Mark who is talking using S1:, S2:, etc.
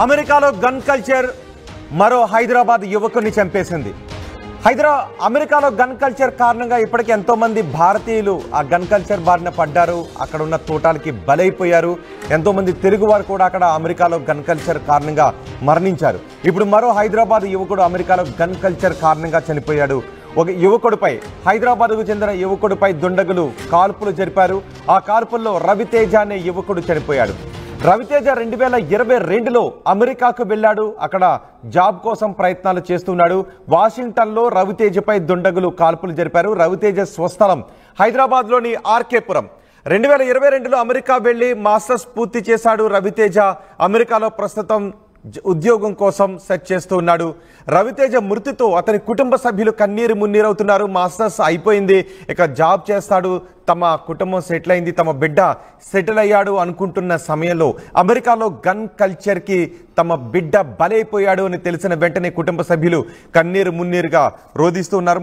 S1: అమెరికాలో gun culture మరో హైదరాబాద్ యువకుని చంపేసింది. అమెరికాలో గన్ కల్చర్ కారణంగా ఇప్పటికే ఎంతో మంది భారతీయులు ఆ గన్ కల్చర్ బారిన పడ్డారు. అక్కడ ఉన్న తోటాలకి బలైపోయారు. ఎంతో మంది తెలుగువారు కూడా అక్కడ అమెరికాలో గన్ కల్చర్ కారణంగా మరణించారు. ఇప్పుడు మరో హైదరాబాద్ యువకుడు అమెరికాలో గన్ కల్చర్ కారణంగా చనిపోయాడు. ఒక యువకుడిపై, హైదరాబాద్కు చెందిన యువకుడిపై దుండగులు కాల్పులు జరిపారు. ఆ కాల్పుల్లో రవితేజ అనే యువకుడు చనిపోయాడు. రవితేజ 2022లో అమెరికాకు వెళ్ళాడు. అక్కడ జాబ్ కోసం ప్రయత్నాలు చేస్తున్నాడు. వాషింగ్టన్లో రవితేజపై దుండగులు కాల్పులు జరిపారు. రవితేజ స్వస్థలం హైదరాబాద్లోని ఆర్కేపురం. 2022లో అమెరికా వెళ్లి మాస్టర్స్ పూర్తి చేశాడు రవితేజ. అమెరికాలో ప్రస్తుతం ఉద్యోగం కోసం సెర్చ్ చేస్తూ ఉన్నాడు. రవితేజ మృతితో అతని కుటుంబ సభ్యులు కన్నీరు మున్నీరవుతున్నారు. మాస్టర్స్ అయిపోయింది, ఇక జాబ్ చేస్తాడు, తమ కుటుంబం సెటిల్ అయింది, తమ బిడ్డ సెటిల్ అయ్యాడు అనుకుంటున్న సమయంలో అమెరికాలో గన్ కల్చర్కి తమ బిడ్డ బలైపోయాడు అని తెలిసిన వెంటనే కుటుంబ సభ్యులు కన్నీరు మున్నీరుగా రోధిస్తూ ఉన్నారు.